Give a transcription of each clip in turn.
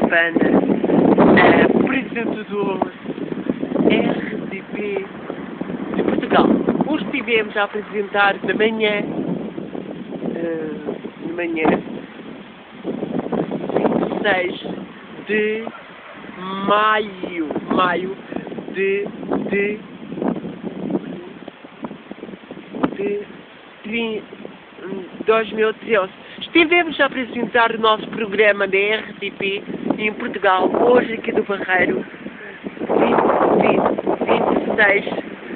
Panda, apresentador RTP de Portugal. Hoje estivemos a apresentar na manhã, 26 de maio de 2013. Estivemos a apresentar o nosso programa da RTP em Portugal, hoje aqui do Barreiro,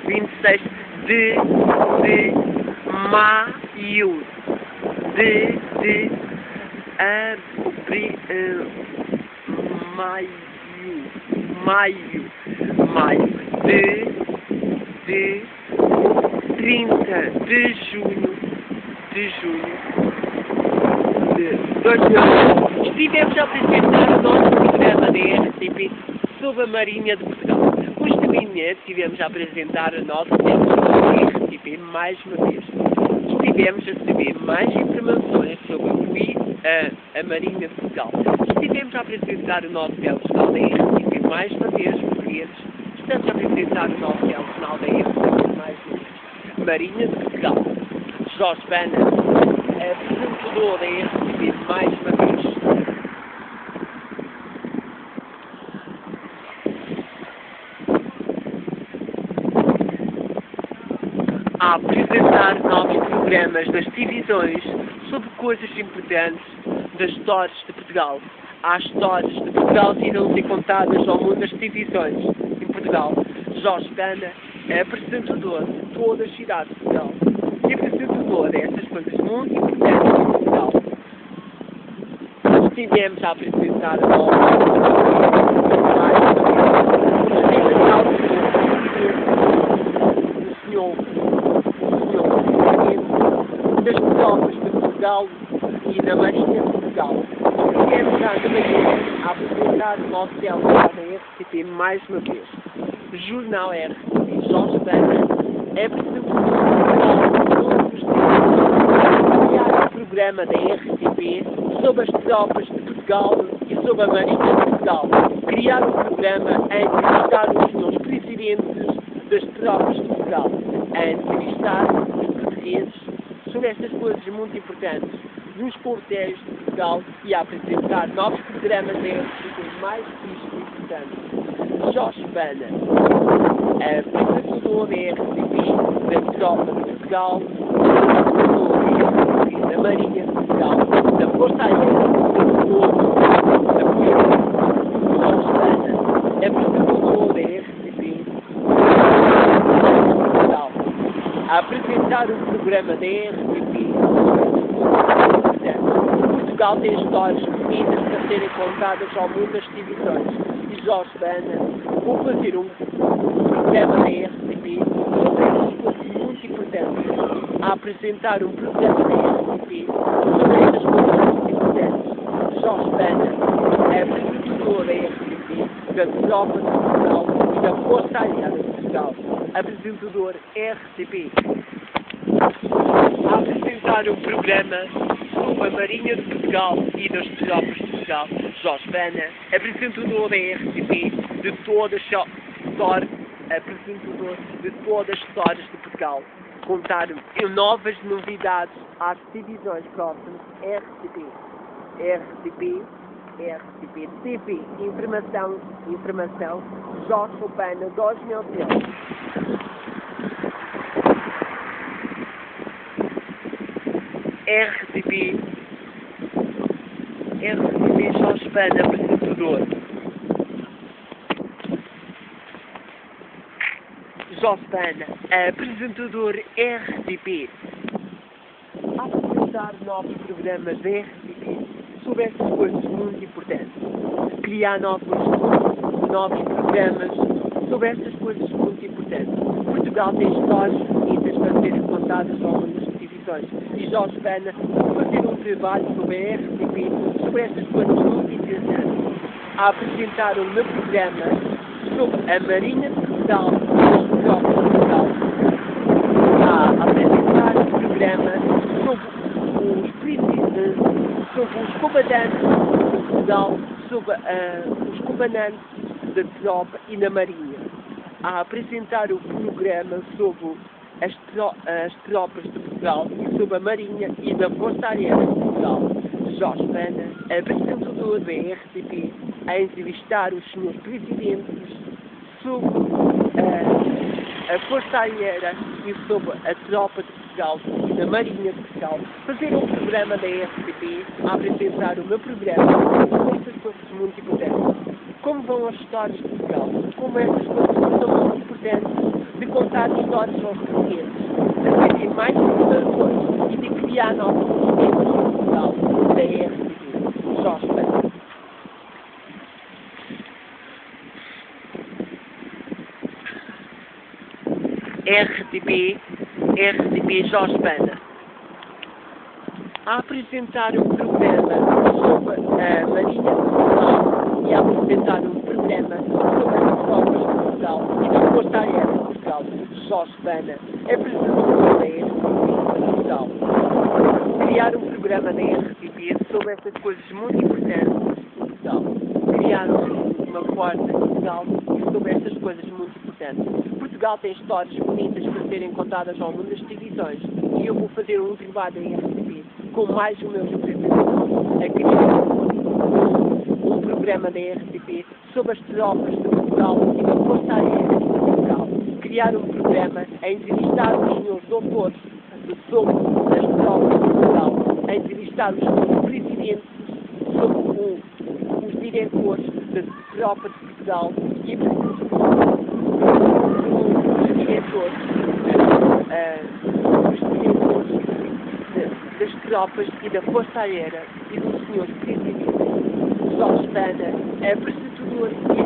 26 de maio de 30 de junho de 2000. Estivemos a apresentar o nosso programa da RTP sobre a Marinha de Portugal. Hoje de manhã estivemos a apresentar a nossa televisão da RTP mais uma vez. Estivemos a saber mais informações sobre a Marinha de Portugal. Estivemos a apresentar o nosso telejornal da RTP mais uma vez, portugueses. Estamos a apresentar o nosso telejornal da RTP mais uma vez. Marinha de Portugal. Jorge Pena, apresentador da RTP mais uma vez. A apresentar novos programas nas televisões sobre coisas importantes das histórias de Portugal. As histórias de Portugal que irão ser contadas ao mundo das televisões em Portugal. Jorge Pena é apresentador de todas as cidades de Portugal e apresentador dessas coisas muito importantes em Portugal. Estivemos a apresentar a nova das tropas de Portugal e da Marinha de Portugal. Estivemos já também a apresentar o nosso telejornal da RTP mais uma vez. Jornal RTP, Jorge Pena, é apresentador criar um programa da RTP sobre as tropas de Portugal e sobre a Marinha de Portugal. Criar um programa a entrevistar os senhores presidentes das tropas de Portugal. A entrevistar os portugueses sobre estas coisas muito importantes nos quartéis de Portugal e a apresentar novos programas da RTP mais importantes. Jorge Pena, apresentador da RTP, da tropa de Portugal, da Marinha de Portugal, da Força Aérea, da Polícia. Jorge Pena, apresentador da RTP, Portugal, a apresentar o programa da RTP. Portugal tem histórias bonitas para serem contadas ao mundo das televisões. E Jorge Pena, vou fazer um programa da RTP sobre essas coisas muito importantes. A apresentar um programa da RTP sobre essas coisas muito importantes. Jorge Pena é apresentador da RTP, da tropa de Portugal e da Força Aérea de Portugal. Apresentador RTP. A apresentar um programa sobre a Marinha de Portugal e das tropas de Portugal. Jorge Pena, apresentador da RTP de todas as histórias, apresentador de todas as histórias de Portugal. Contar novas novidades às televisões próximas. RTP, TV, informação, Jorge Pena, 2013. RTP, Jorge Pena, apresentador. Jorge Pena, apresentador RTP. A apresentar novos programas da RTP sobre essas coisas muito importantes. Criar novos programas sobre essas coisas muito importantes. Portugal tem histórias bonitas para serem contadas ao mundo das televisões. E Jorge Pena fazer um trabalho sobre a RTP, sobre estas coisas muito interessantes. A apresentar o meu programa sobre a Marinha de Portugal e as tropas de Portugal. A apresentar o programa sobre os comandantes de Portugal sobre os comandantes da tropa e da marinha, a apresentar o programa sobre as tropas de Portugal e sobre a marinha e da Força Aérea de Portugal. Jorge Pena, apresentador da RTP, a entrevistar os senhores presidentes sobre a Força Aérea e sobre a tropa de Portugal e da Marinha de Portugal, fazer um programa da RTP, a apresentar o meu programa, com estas coisas muito importantes. Como vão as histórias de Portugal, como essas coisas são muito importantes de contar histórias aos clientes, de terem mais informações e de criar novos sistemas de Portugal da RTP. Jorge Pena. RTP Jorge Pena, a apresentar um programa sobre a Marinha de Portugal e a apresentar um programa sobre as tropas de Portugal e da Força Aérea de Portugal. Jorge Pena, apresentador da RTP de Portugal. Criar um programa da RTP sobre essas coisas muito importantes de Portugal. Criar uma quarta de Portugal e sobre essas coisas muito importantes. Portugal tem histórias bonitas para serem contadas ao mundo das televisões e eu vou fazer um trabalho em RTP com mais os meus apresentadores a criar um programa da RTP sobre as tropas de Portugal e da Força Aérea de Portugal. Criar um programa a entrevistar os senhores doutores sobre as tropas de Portugal, a entrevistar os senhores presidentes sobre os diretores da tropa de Portugal e das tropas e da Força Aérea e dos senhores presidentes. Jorge Pena, apresentador e